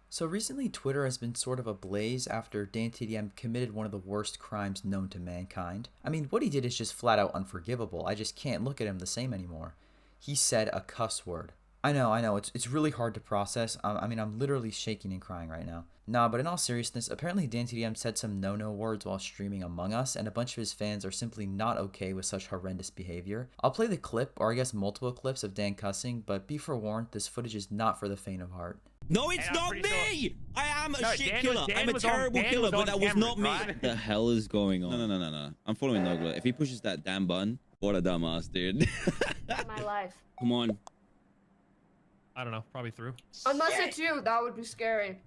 So recently, Twitter has been sort of ablaze after DanTDM committed one of the worst crimes known to mankind. I mean, what he did is just flat out unforgivable. I just can't look at him the same anymore. He said a cuss word. I know, it's really hard to process. I mean, I'm literally shaking and crying right now. Nah, but in all seriousness, apparently DanTDM said some no-no words while streaming Among Us, and a bunch of his fans are simply not okay with such horrendous behavior. I'll play the clip, or I guess multiple clips of Dan cussing, but be forewarned, this footage is not for the faint of heart. No, it's not me! Sure. I am a shit killer. I'm a terrible killer, but that was not me. What the hell is going on? No. I'm following Nogla. If he pushes that damn button, what a dumbass, dude. My life. Come on. I don't know. Probably through. Unless it's you, that would be scary.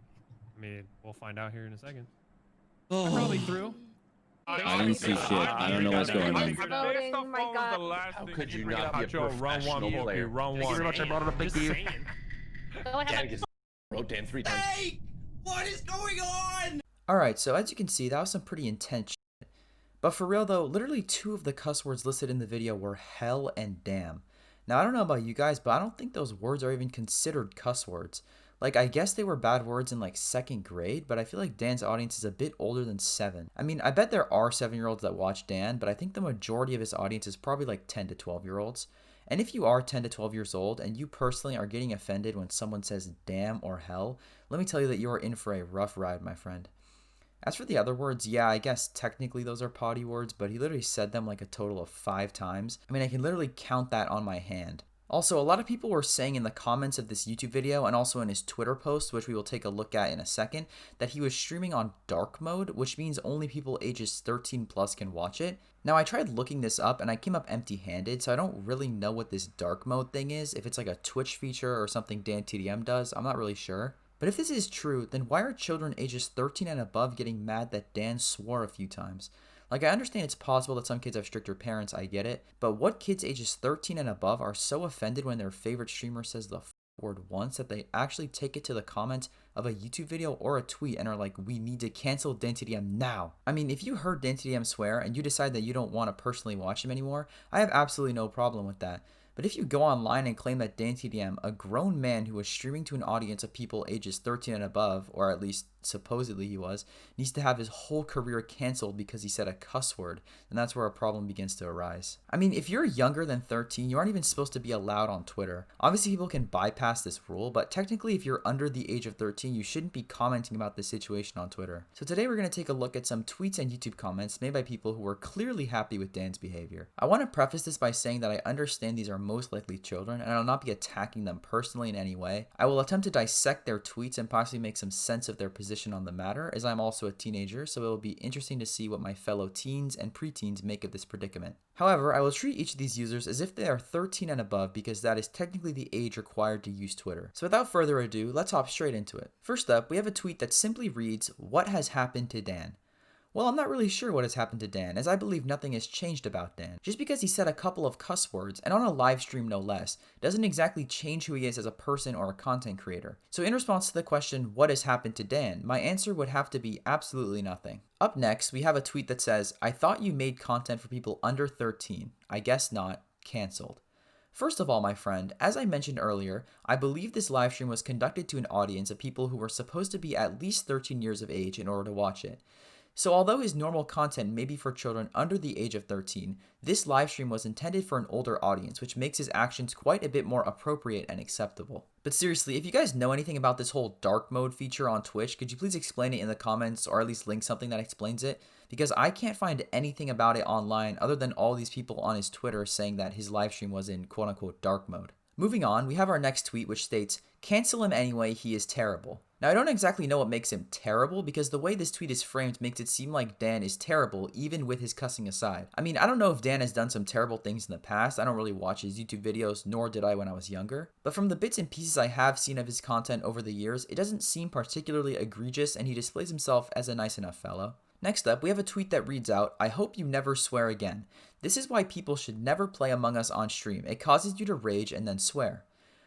I mean, we'll find out here in a second. Oh. Probably through. I don't see shit. I don't know what's going on. Voting, my God. How could you not be a professional player? Round one. Thank you very much. I brought it up. Thank you. Dan gets wrote Dan 3 times. Hey! What is going on? Alright, so as you can see, that was some pretty intense shit. But for real though, literally two of the cuss words listed in the video were hell and damn. Now I don't know about you guys, but I don't think those words are even considered cuss words. Like, I guess they were bad words in like 2nd grade, but I feel like Dan's audience is a bit older than 7. I mean, I bet there are 7-year-olds that watch Dan, but I think the majority of his audience is probably like 10 to 12-year-olds. And if you are 10 to 12 years old and you personally are getting offended when someone says damn or hell, let me tell you that you are in for a rough ride, my friend. As for the other words, yeah, I guess technically those are potty words, but he literally said them like a total of 5 times. I mean, I can literally count that on my hand. Also, a lot of people were saying in the comments of this YouTube video and also in his Twitter post, which we will take a look at in a second, that he was streaming on dark mode, which means only people ages 13 plus can watch it. Now, I tried looking this up and I came up empty-handed, so I don't really know what this dark mode thing is. If it's like a Twitch feature or something DanTDM does, I'm not really sure. But if this is true, then why are children ages 13 and above getting mad that Dan swore a few times? Like, I understand it's possible that some kids have stricter parents, I get it, but what kids ages 13 and above are so offended when their favorite streamer says the word once that they actually take it to the comments of a YouTube video or a tweet and are like, we need to cancel DanTDM now? I mean, if you heard DanTDM swear and you decide that you don't want to personally watch him anymore, I have absolutely no problem with that. But if you go online and claim that DanTDM, a grown man who was streaming to an audience of people ages 13 and above, or at least supposedly he was, needs to have his whole career canceled because he said a cuss word, then that's where a problem begins to arise. I mean, if you're younger than 13, you aren't even supposed to be allowed on Twitter. Obviously, people can bypass this rule, but technically if you're under the age of 13, you shouldn't be commenting about this situation on Twitter. So today we're going to take a look at some tweets and YouTube comments made by people who were clearly happy with Dan's behavior. I want to preface this by saying that I understand these are most likely children, and I will not be attacking them personally in any way. I will attempt to dissect their tweets and possibly make some sense of their position on the matter, as I'm also a teenager, so it will be interesting to see what my fellow teens and preteens make of this predicament. However, I will treat each of these users as if they are 13 and above because that is technically the age required to use Twitter. So without further ado, let's hop straight into it. First up, we have a tweet that simply reads, "What has happened to Dan?" Well, I'm not really sure what has happened to Dan, as I believe nothing has changed about Dan. Just because he said a couple of cuss words, and on a live stream no less, doesn't exactly change who he is as a person or a content creator. So in response to the question, what has happened to Dan, my answer would have to be absolutely nothing. Up next, we have a tweet that says, "I thought you made content for people under 13. I guess not. Cancelled." First of all, my friend, as I mentioned earlier, I believe this livestream was conducted to an audience of people who were supposed to be at least 13 years of age in order to watch it. So although his normal content may be for children under the age of 13, this livestream was intended for an older audience, which makes his actions quite a bit more appropriate and acceptable. But seriously, if you guys know anything about this whole dark mode feature on Twitch, could you please explain it in the comments or at least link something that explains it? Because I can't find anything about it online other than all these people on his Twitter saying that his livestream was in quote-unquote dark mode. Moving on, we have our next tweet which states, "Cancel him anyway, he is terrible." Now, I don't exactly know what makes him terrible because the way this tweet is framed makes it seem like Dan is terrible even with his cussing aside. I mean, I don't know if Dan has done some terrible things in the past. I don't really watch his YouTube videos, nor did I when I was younger. But from the bits and pieces I have seen of his content over the years, it doesn't seem particularly egregious and he displays himself as a nice enough fellow. Next up, we have a tweet that reads out, "I hope you never swear again. This is why people should never play Among Us on stream. It causes you to rage and then swear."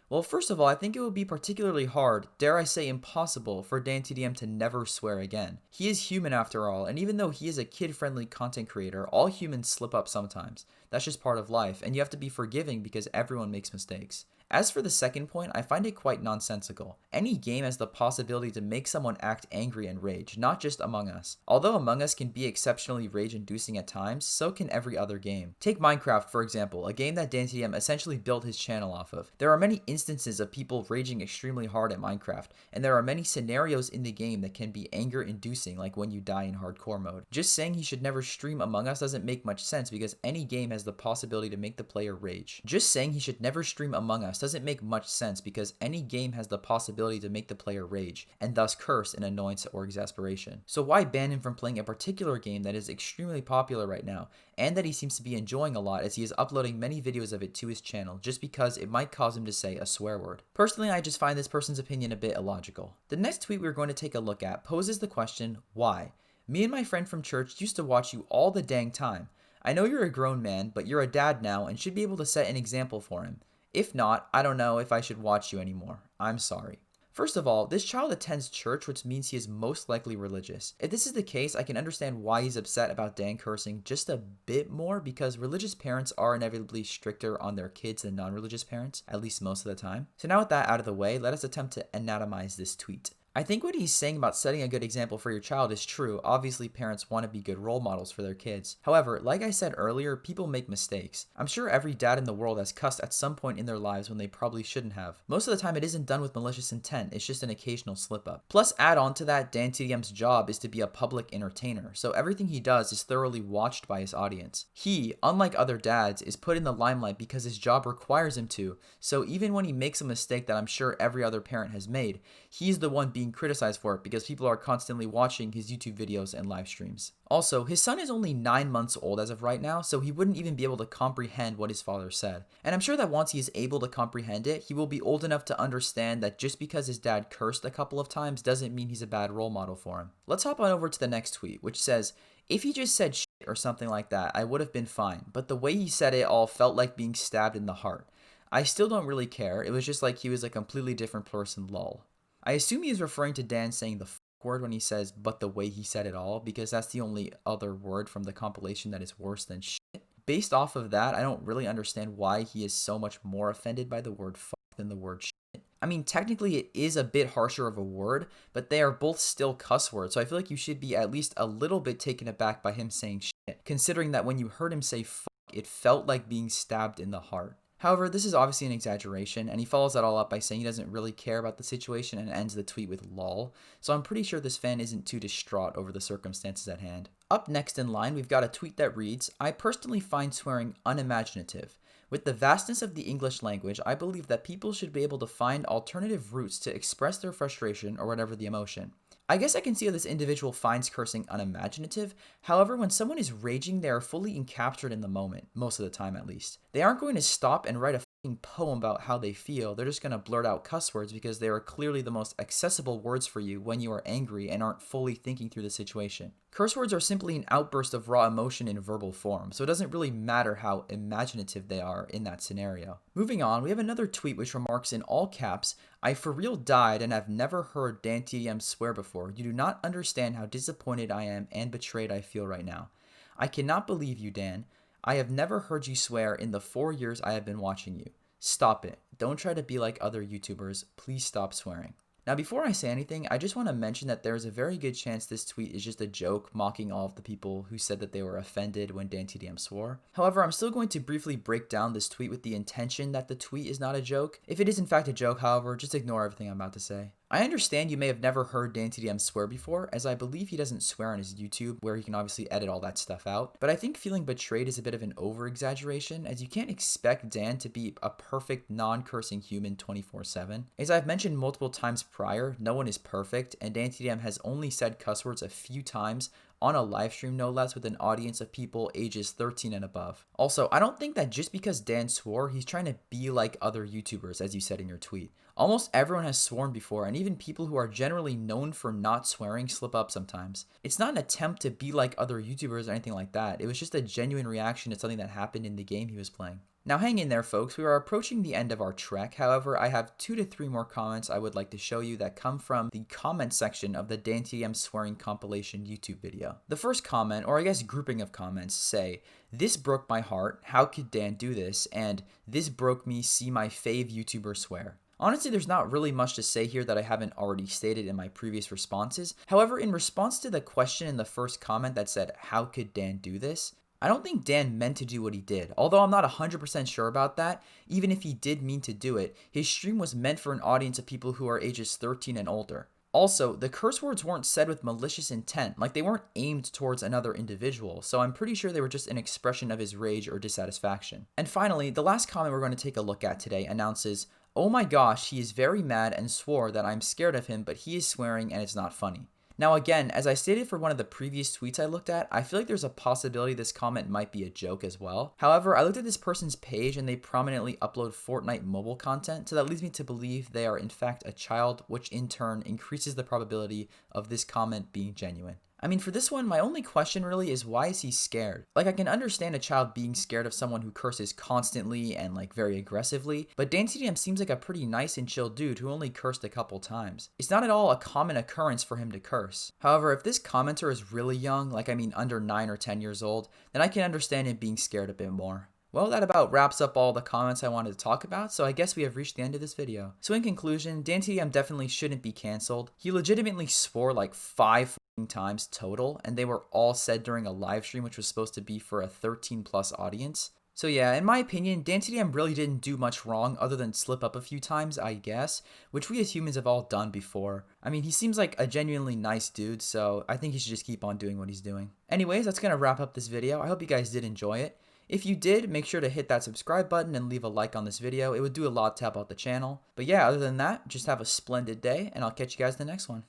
Well, first of all, I think it would be particularly hard, dare I say impossible, for DanTDM to never swear again. He is human after all, and even though he is a kid-friendly content creator, all humans slip up sometimes. That's just part of life, and you have to be forgiving because everyone makes mistakes. As for the second point, I find it quite nonsensical. Any game has the possibility to make someone act angry and rage, not just Among Us. Although Among Us can be exceptionally rage-inducing at times, so can every other game. Take Minecraft, for example, a game that DanTDM essentially built his channel off of. There are many instances of people raging extremely hard at Minecraft, and there are many scenarios in the game that can be anger-inducing, like when you die in hardcore mode. Just saying he should never stream Among Us doesn't make much sense because any game has the possibility to make the player rage. Just saying he should never stream Among Us doesn't make much sense because any game has the possibility to make the player rage, and thus curse in annoyance or exasperation. So why ban him from playing a particular game that is extremely popular right now, and that he seems to be enjoying a lot as he is uploading many videos of it to his channel just because it might cause him to say a swear word? Personally, I just find this person's opinion a bit illogical. The next tweet we're going to take a look at poses the question, why? Me and my friend from church used to watch you all the dang time. I know you're a grown man, but you're a dad now and should be able to set an example for him. If not, I don't know if I should watch you anymore. I'm sorry. First of all, this child attends church, which means he is most likely religious. If this is the case, I can understand why he's upset about Dan cursing just a bit more because religious parents are inevitably stricter on their kids than non-religious parents, at least most of the time. So now with that out of the way, let us attempt to anatomize this tweet. I think what he's saying about setting a good example for your child is true. Obviously, parents want to be good role models for their kids. However, like I said earlier, people make mistakes. I'm sure every dad in the world has cussed at some point in their lives when they probably shouldn't have. Most of the time, it isn't done with malicious intent. It's just an occasional slip-up. Plus, add on to that, DanTDM's job is to be a public entertainer, so everything he does is thoroughly watched by his audience. He, unlike other dads, is put in the limelight because his job requires him to, so even when he makes a mistake that I'm sure every other parent has made, he's the one being criticized for it because people are constantly watching his YouTube videos and live streams. Also, his son is only 9 months old as of right now, so he wouldn't even be able to comprehend what his father said. And I'm sure that once he is able to comprehend it, he will be old enough to understand that just because his dad cursed a couple of times doesn't mean he's a bad role model for him. Let's hop on over to the next tweet, which says, if he just said shit or something like that, I would have been fine, but the way he said it all felt like being stabbed in the heart. I still don't really care, it was just like he was a completely different person, lol. I assume he is referring to Dan saying the f word when he says, but the way he said it all, because that's the only other word from the compilation that is worse than shit. Based off of that, I don't really understand why he is so much more offended by the word fuck than the word shit. I mean, technically it is a bit harsher of a word, but they are both still cuss words, so I feel like you should be at least a little bit taken aback by him saying shit, considering that when you heard him say fuck, it felt like being stabbed in the heart. However, this is obviously an exaggeration, and he follows that all up by saying he doesn't really care about the situation and ends the tweet with lol, so I'm pretty sure this fan isn't too distraught over the circumstances at hand. Up next in line, we've got a tweet that reads, I personally find swearing unimaginative. With the vastness of the English language, I believe that people should be able to find alternative routes to express their frustration or whatever the emotion. I guess I can see how this individual finds cursing unimaginative. However, when someone is raging, they are fully encaptured in the moment, most of the time at least. They aren't going to stop and write a poem about how they feel. They're just going to blurt out cuss words because they are clearly the most accessible words for you when you are angry and aren't fully thinking through the situation. Curse words are simply an outburst of raw emotion in verbal form, so it doesn't really matter how imaginative they are in that scenario. Moving on, we have another tweet which remarks in all caps, I for real died and have never heard DanTDM swear before. You do not understand how disappointed I am and betrayed I feel right now. I cannot believe you, Dan. I have never heard you swear in the 4 years I have been watching you. Stop it. Don't try to be like other YouTubers. Please stop swearing. Now, before I say anything, I just want to mention that there is a very good chance this tweet is just a joke mocking all of the people who said that they were offended when DanTDM swore. However, I'm still going to briefly break down this tweet with the intention that the tweet is not a joke. If it is in fact a joke, however, just ignore everything I'm about to say. I understand you may have never heard DanTDM swear before, as I believe he doesn't swear on his YouTube, where he can obviously edit all that stuff out, but I think feeling betrayed is a bit of an over-exaggeration, as you can't expect Dan to be a perfect non-cursing human 24/7. As I've mentioned multiple times prior, no one is perfect, and DanTDM has only said cuss words a few times, on a live stream no less, with an audience of people ages 13 and above. Also, I don't think that just because Dan swore, he's trying to be like other YouTubers, as you said in your tweet. Almost everyone has sworn before, and even people who are generally known for not swearing slip up sometimes. It's not an attempt to be like other YouTubers or anything like that. It was just a genuine reaction to something that happened in the game he was playing. Now hang in there folks, we are approaching the end of our trek. However, I have 2 to 3 more comments I would like to show you that come from the comment section of the DanTDM swearing compilation YouTube video. The first comment, or I guess grouping of comments, say, "This broke my heart, how could Dan do this?" and "This broke me, see my fave YouTuber swear." Honestly, there's not really much to say here that I haven't already stated in my previous responses. However, in response to the question in the first comment that said, "How could Dan do this?" I don't think Dan meant to do what he did. Although I'm not 100% sure about that, even if he did mean to do it, his stream was meant for an audience of people who are ages 13 and older. Also, the curse words weren't said with malicious intent, like they weren't aimed towards another individual, so I'm pretty sure they were just an expression of his rage or dissatisfaction. And finally, the last comment we're going to take a look at today announces, "Oh my gosh, he is very mad and swore that I'm scared of him, but he is swearing and it's not funny." Now again, as I stated for one of the previous tweets I looked at, I feel like there's a possibility this comment might be a joke as well. However, I looked at this person's page and they prominently upload Fortnite mobile content, so that leads me to believe they are in fact a child, which in turn increases the probability of this comment being genuine. I mean, for this one, my only question really is, why is he scared? Like, I can understand a child being scared of someone who curses constantly and like very aggressively, but DanTDM seems like a pretty nice and chill dude who only cursed a couple times. It's not at all a common occurrence for him to curse. However, if this commenter is really young, like I mean under 9 or 10 years old, then I can understand him being scared a bit more. Well, that about wraps up all the comments I wanted to talk about, so I guess we have reached the end of this video. So in conclusion, DanTDM definitely shouldn't be cancelled. He legitimately swore like 5 times total, and they were all said during a live stream which was supposed to be for a 13+ audience. So yeah, in my opinion, DanTDM really didn't do much wrong other than slip up a few times, I guess, which we as humans have all done before. I mean, he seems like a genuinely nice dude, so I think he should just keep on doing what he's doing. Anyways, that's gonna wrap up this video. I hope you guys did enjoy it. If you did, make sure to hit that subscribe button and leave a like on this video. It would do a lot to help out the channel. But yeah, other than that, just have a splendid day, and I'll catch you guys in the next one.